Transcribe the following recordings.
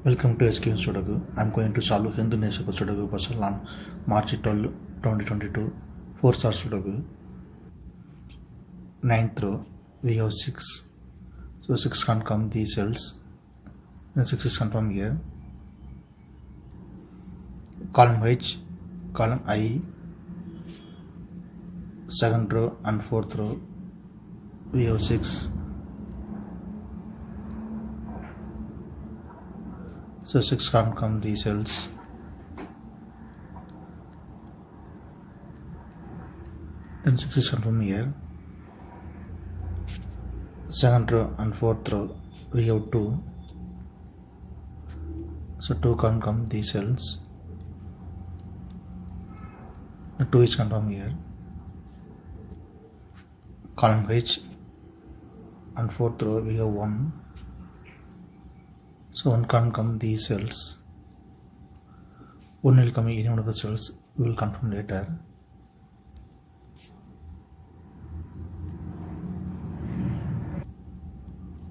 Welcome to SkVm Sudoku. I am going to solve Hindu newspaper Sudoku puzzle on March 12, 2022. 4-star Sudoku. 9th row, we have 6. So 6 can come these cells. Then 6 is confirmed here. Column H, column I, 2nd row and 4th row, we have 6. So 6 can come these cells. Then 6 is confirmed here. 2nd row and 4th row we have 2. So 2 can come these cells. The 2 is confirmed here. Column H and 4th row we have 1. So 1 can't come these cells. 1 will come in any one of the cells. We will confirm later.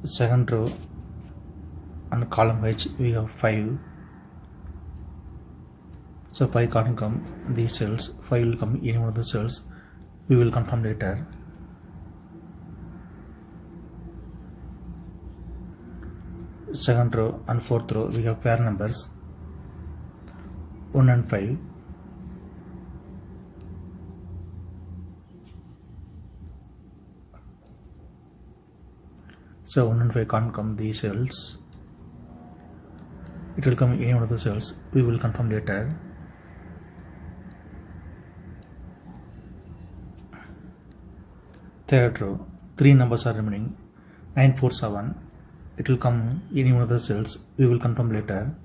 The 2nd row and column H we have 5. So 5 can't come these cells. 5 will come in any one of the cells. We will confirm later. Second row and 4th row we have pair numbers 1 and 5. So 1 and 5 can't come these cells. It will come in any one of the cells. We will confirm later. Third row, 3 numbers are remaining 9, 4, 7. It will come in any one of the cells. We will confirm later.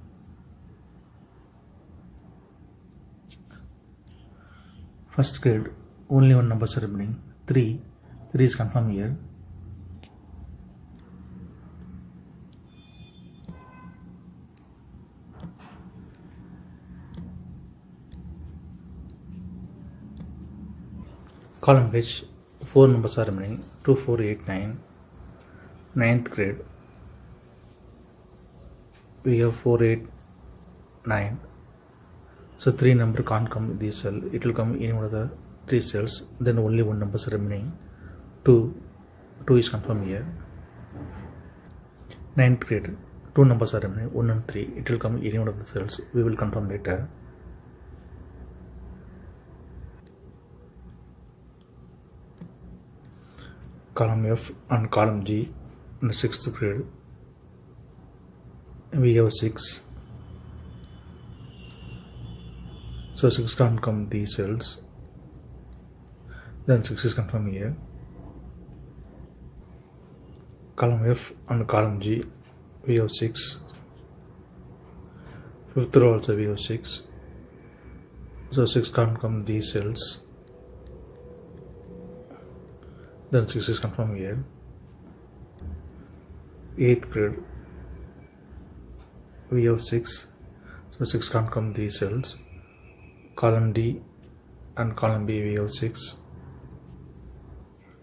First grade, only 1 number is remaining 3. 3 is confirmed here. Column H, 4 numbers are remaining 2, 4, 8, 9. 9th grade. We have 4, 8, 9. So 3 number can't come in this cell. It will come in one of the 3 cells. Then only 1 number is remaining 2. 2 is confirmed here. 9th grade, 2 numbers are remaining 1 and 3. It will come in one of the cells. We will confirm later. Column F and column G in the 6th grade. We have 6. So 6 can't come these cells. Then 6 is confirmed here. Column F and column G we have 6. 5th row also we have 6. So 6 can't come these cells. Then 6 is confirmed here. 8th grade we have 6. So 6 can't come these cells. Column D and column B we have 6.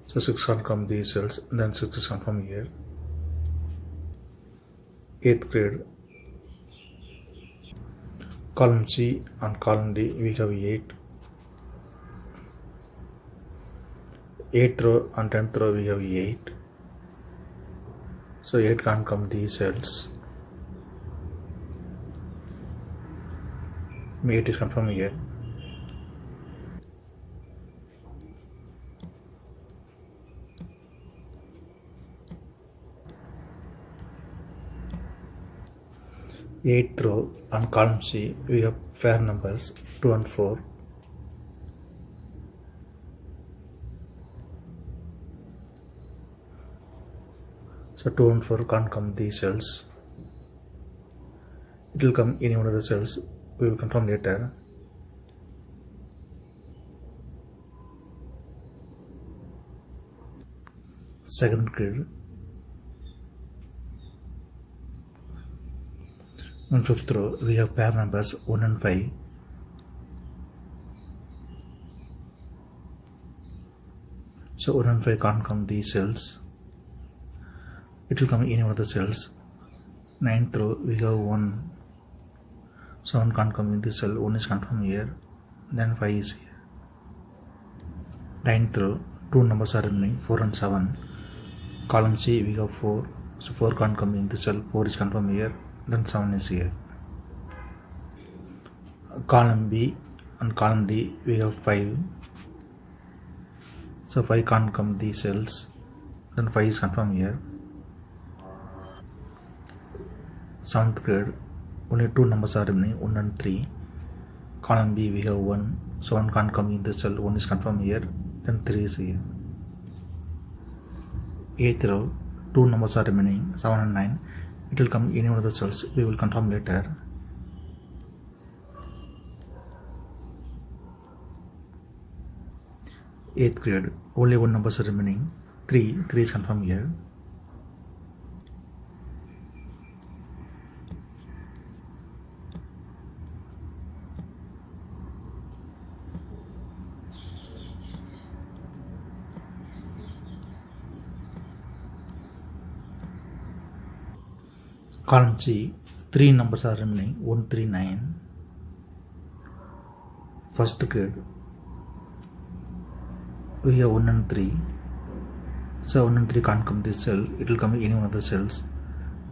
So 6 can't come these cells. Then 6 is confirmed here. 8th grade, column C and column D we have 8. 8th row and 10th row we have 8. So 8 can't come these cells. 8 is confirmed here. Eighth row and column C we have pair numbers 2 and 4. So 2 and 4 can't come these cells. It will come in one of the cells. We will confirm later. Second grade. On 5th row we have pair numbers 1 and 5. So 1 and 5 can't come these cells. It will come in any of the cells. 9th row we have 1, so 1 can't come in this cell, 1 is confirmed here, then 5 is here. 9th row 2 numbers are remaining, 4 and 7. Column C we have 4, so 4 can't come in this cell, 4 is confirmed here, then 7 is here. Column B and column D we have 5, so 5 can't come these cells, then 5 is confirmed here. 7th grade only 2 numbers are remaining, 1 and 3. Column B we have 1, so 1 can't come in this cell, 1 is confirmed here, then 3 is here. 8th row 2 numbers are remaining, 7 and 9. It will come in any one of the cells, we will confirm later. 8th grade only 1 numbers are remaining, 3 is confirmed here. Column C 3 numbers are remaining, 1, 3, 9. First grade we have 1 and 3, so 1 and 3 can't come this cell, it will come in any one of the cells,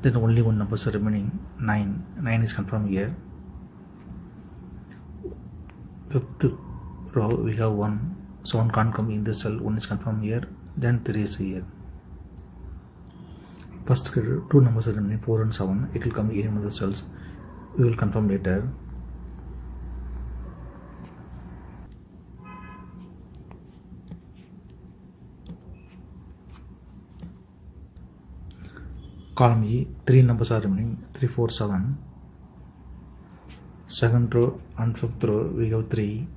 then only 1 numbers are remaining, 9 is confirmed here. 5th row we have 1, so 1 can't come in this cell, 1 is confirmed here, then 3 is here. First grade 2 numbers are remaining, 4 and 7, it will come in any one of the cells, we will confirm later. Column E 3 numbers are remaining, 3, 4, 7. Second row and 5th row we have 3,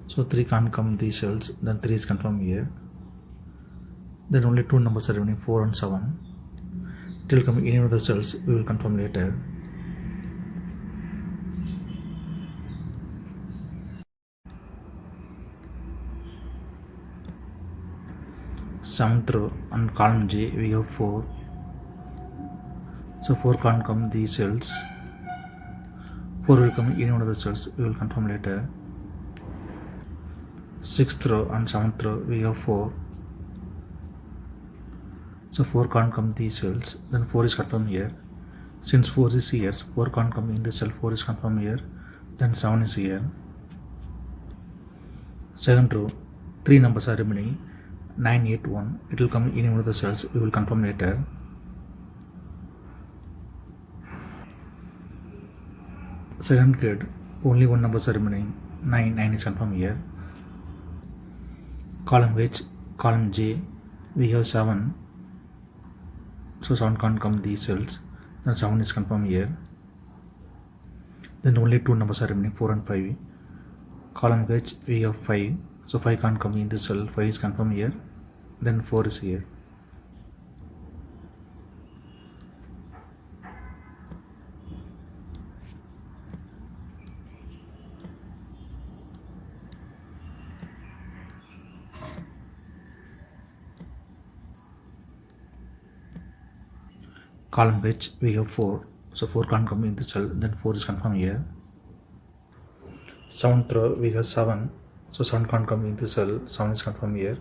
so 3 can't come these cells, then 3 is confirmed here. Then only 2 numbers are remaining, 4 and 7. It will come in any of the cells, we will confirm later. Seventh row and column J we have 4, so 4 can't come these cells, 4 will come in any one of the cells, we will confirm later. 6th row and 7th row we have 4, so 4 can't come these cells, then 4 is confirmed here. Since 4 is here, 4 can't come in the cell, 4 is confirmed here, then 7 is here. Second row 3 numbers are remaining, 9, 8, 1, it will come in one of the cells, we will confirm later. Second grade only 1 numbers are remaining, 9 is confirmed here. Column H, column J we have 7, so 7 can't come these cells, then 7 is confirmed here. Then only 2 numbers are remaining, 4 and 5. Column H we have 5, so 5 can't come in this cell, 5 is confirmed here, then 4 is here. Column H we have 4, so 4 can't come in the cell, then 4 is confirmed here. 7th row we have 7, so 7 can't come in the cell, 7 is confirmed here.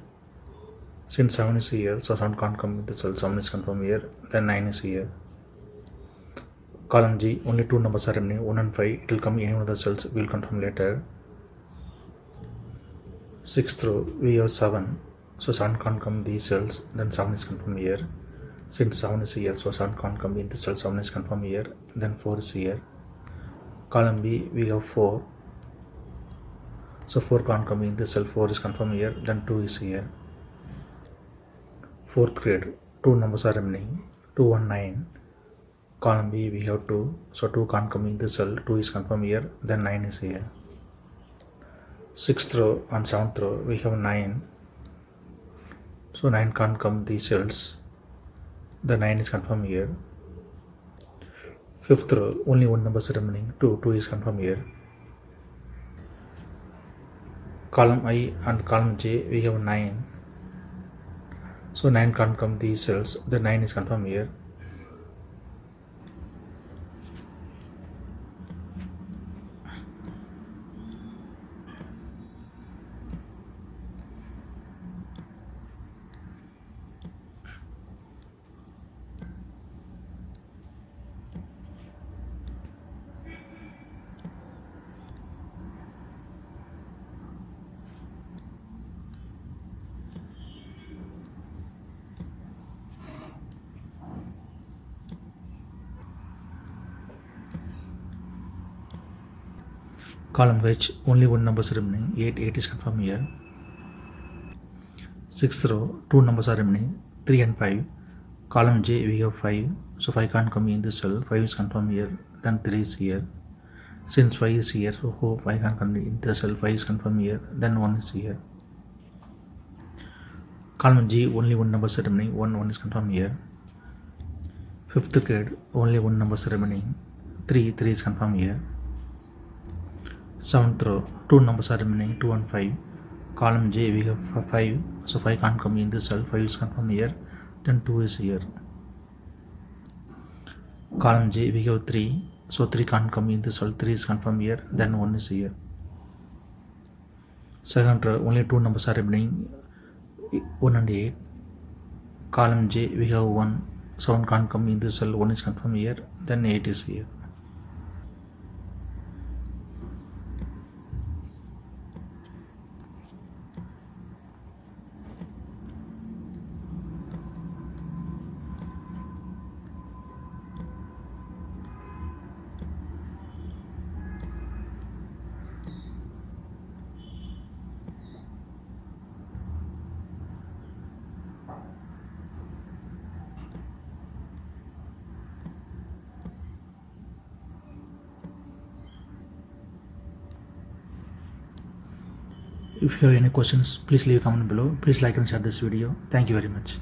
Since 7 is here, so 7 can't come in the cell, 7 is confirmed here, then 9 is here. Column G only 2 numbers are remaining, 1 and 5, it will come in any one of the cells, we will confirm later. 6th row we have 7, so 7 can't come these cells, then 7 is confirmed here. Since 7 is here, so 7 can't come in the cell, 7 is confirmed here, then 4 is here. Column B we have 4, so 4 can't come in the cell, 4 is confirmed here, then 2 is here. 4th grade 2 numbers are remaining, 2 and 9. Column B we have 2, so 2 can't come in the cell, 2 is confirmed here, then 9 is here. 6th row and 7th row we have 9, so 9 can't come these cells, the 9 is confirmed here. 5th row only 1 number is remaining, 2 is confirmed here. Column I and column J we have 9, so 9 can't come these cells, the 9 is confirmed here. Column H, only one number is remaining, 8 is confirmed here. 6th row, 2 numbers are remaining, 3 and 5. Column J, we have 5, so 5 can't come in this cell, 5 is confirmed here, then 3 is here. Since 5 is here, so 5 can't come in the cell, 5 is confirmed here, then 1 is here. Column G, only one number is remaining, 1 is confirmed here. 5th grade, only one number is remaining, 3 is confirmed here. 7th row, 2 numbers are remaining, 2 and 5. Column J, we have 5, so 5 can't come in this cell, 5 is confirmed here, then 2 is here. Column J, we have 3, so 3 can't come in this cell, 3 is confirmed here, then 1 is here. 2nd row, only 2 numbers are remaining, 1 and 8. Column J, we have 1, so 1 can't come in this cell, 1 is confirmed here, then 8 is here. If you have any questions, please leave a comment below. Please like and share this video. Thank you very much.